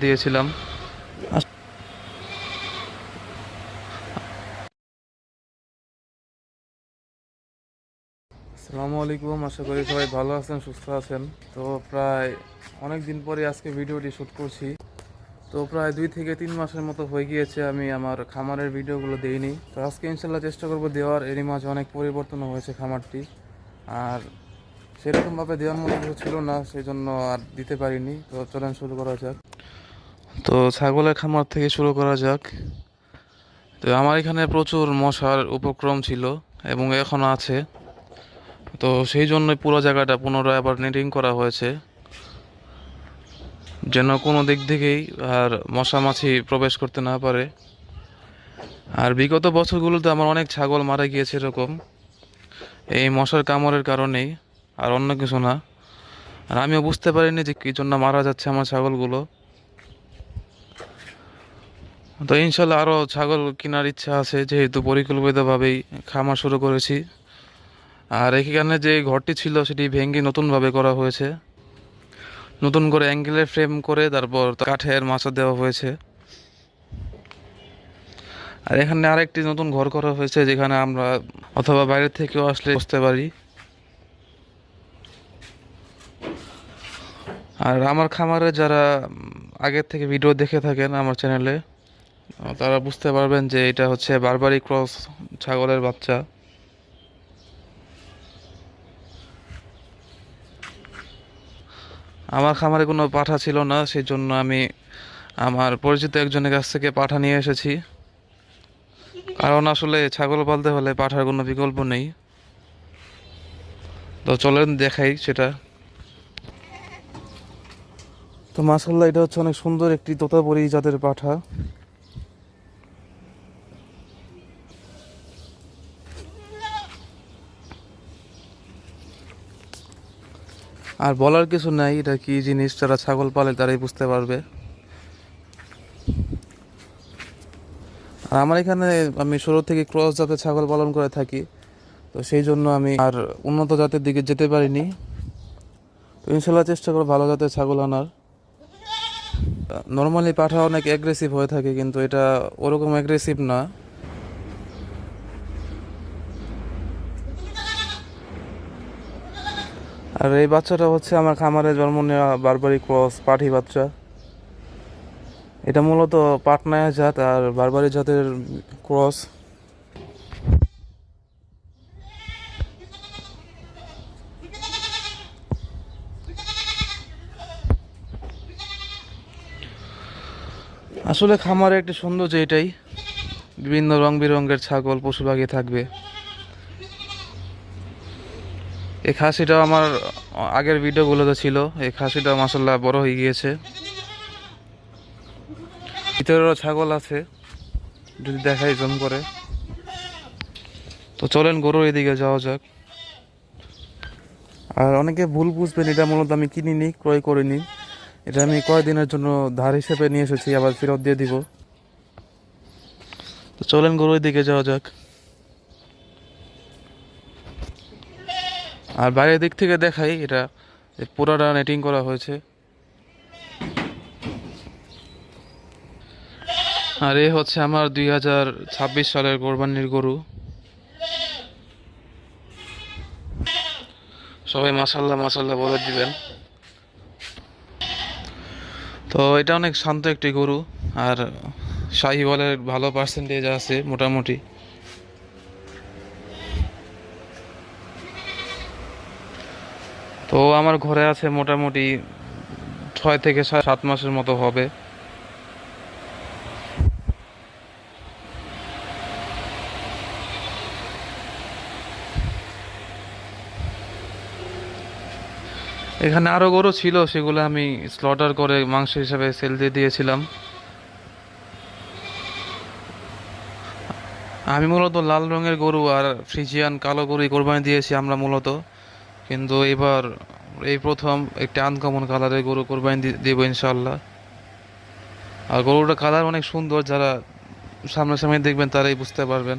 দিয়েছিলাম। আসসালামু আলাইকুম, আশা করি সবাই ভালো আছেন, সুস্থ আছেন। তো প্রায় অনেক দিন পরে আজকে ভিডিওটি শ্যুট করছি। তো প্রায় 2 থেকে 3 মাসের মতো হয়ে গিয়েছে আমি আমার খামারের ভিডিওগুলো দিইনি। তো আজকে ইনশাল্লাহ চেষ্টা করব দেওয়ার। এরই মাঝে অনেক পরিবর্তন হয়েছে খামারটি, আর সেরকমভাবে দেওয়ার মতো কিছু ছিল না, সেই জন্য আর দিতে পারিনি। তো চলেন শুরু করা যাক। তো ছাগলের খামার থেকে শুরু করা যাক। তো আমার এখানে প্রচুর মশার উপক্রম ছিল এবং এখনও আছে। তো সেই জন্যই পুরো জায়গাটা পুনরায় আবার নেটিং করা হয়েছে, যেন কোনো দিক থেকেই আর মশা মাছি প্রবেশ করতে না পারে। আর বিগত বছরগুলোতে আমার অনেক ছাগল মারা গিয়েছে এরকম, এই মশার কামড়ের কারণেই, আর অন্য কিছু না। আর আমিও বুঝতে পারিনি যে কী জন্য মারা যাচ্ছে আমার ছাগলগুলো। তো ইনশাল্লাহ আরও ছাগল কেনার ইচ্ছা আছে, যেহেতু পরিকল্পিতভাবেই খামার শুরু করেছি। আর এখানে যে ঘরটি ছিল সেটি ভেঙে নতুনভাবে করা হয়েছে, নতুন করে অ্যাঙ্গেলের ফ্রেম করে তারপর কাঠের মাচা দেওয়া হয়েছে। আর এখানে আরেকটি নতুন ঘর করা হয়েছে, যেখানে আমরা অথবা বাইরে থেকেও আসলে বসতে পারি। আর আমার খামারে যারা আগের থেকে ভিডিও দেখে থাকেন আমার চ্যানেলে, তারা বুঝতে পারবেন যে এটা হচ্ছে বারবারি ক্রস ছাগলের বাচ্চা। আমার খামারে কোনো পাঠা ছিল না, সেই জন্য আমি আমার পরিচিত একজনের কাছ থেকে পাঠা নিয়ে এসেছি। কারণ আসলে ছাগল পালতে হলে পাঠার কোনো বিকল্প নেই। তো চলেন দেখাই সেটা। তো মাশাআল্লাহ, এটা হচ্ছে অনেক সুন্দর একটি তোতাপুরি জাতের পাঠা। আর বলার কিছু নাই, এটা কি জিনিস যারা ছাগল পালে তারাই বুঝতে পারবে। আর আমার এখানে আমি শুরু থেকে ক্রস জাতের ছাগল পালন করে থাকি, তো সেই জন্য আমি আর উন্নত জাতের দিকে যেতে পারিনি। তো ইনশাল্লাহ চেষ্টা করবো ভালো জাতের ছাগল আনার। নর্মালি পাঠা অনেক অ্যাগ্রেসিভ হয়ে থাকে, কিন্তু এটা ওরকম অ্যাগ্রেসিভ না। আর এই বাচ্চাটা হচ্ছে আমার খামারে জন্ম নেওয়া বারবারি ক্রস পাঠি বাচ্চা। এটা মূলত পাটনায়া জাত আর বারবারি জাতের ক্রস। আসলে খামারে একটি সৌন্দর্য এটাই, বিভিন্ন রং বেরঙের ছাগল পশু পাখি থাকবে। এই খাসিটাও আমার আগের ভিডিওগুলোতে ছিল, এই খাসিটা মাসাল্লাহ বড় হয়ে গিয়েছে। ভিতরেও ছাগল আছে, যদি দেখাই জুম করে। তো চলেন গরুর এদিকে যাওয়া যাক। আর অনেকে ভুল বুঝবেন, এটা মূলত আমি কিনিনি, ক্রয় করিনি। এটা আমি কয়েকদিনের জন্য ধার হিসেবে নিয়ে এসেছি, আবার ফেরত দিয়ে দিব। তো চলেন গরুর দিকে যাওয়া যাক। আর বাইরের দিক থেকে দেখাই, এটা পুরাটা নেটিং করা হয়েছে। আর এ হচ্ছে আমার 2026 সালের কোরবানির গরু। সবাই মাসাল্লাহ মাসাল্লাহ বলে দিবেন। তো এটা অনেক শান্ত একটি গরু, আর শাহিওয়ালের ভালো পার্সেন্টেজ আছে মোটামুটি। তো আমার ঘরে আছে মোটামুটি 6 থেকে 7 মাসের মতো হবে। এখানে আরো গরু ছিল, সেগুলো আমি স্লটার করে মাংস হিসাবে সেল দিয়ে দিয়েছিলাম। আমি মূলত লাল রঙের গরু আর ফ্রিজিয়ান কালো গরু কোরবানি দিয়েছি আমরা মূলত, কিন্তু এবার এই প্রথম একটা আনকমন কালারের গরু কোরবানি দিব ইনশাল্লাহ। আর গরুটার কালার অনেক সুন্দর, যারা সামনাসামনি দেখবেন তারাই বুঝতে পারবেন।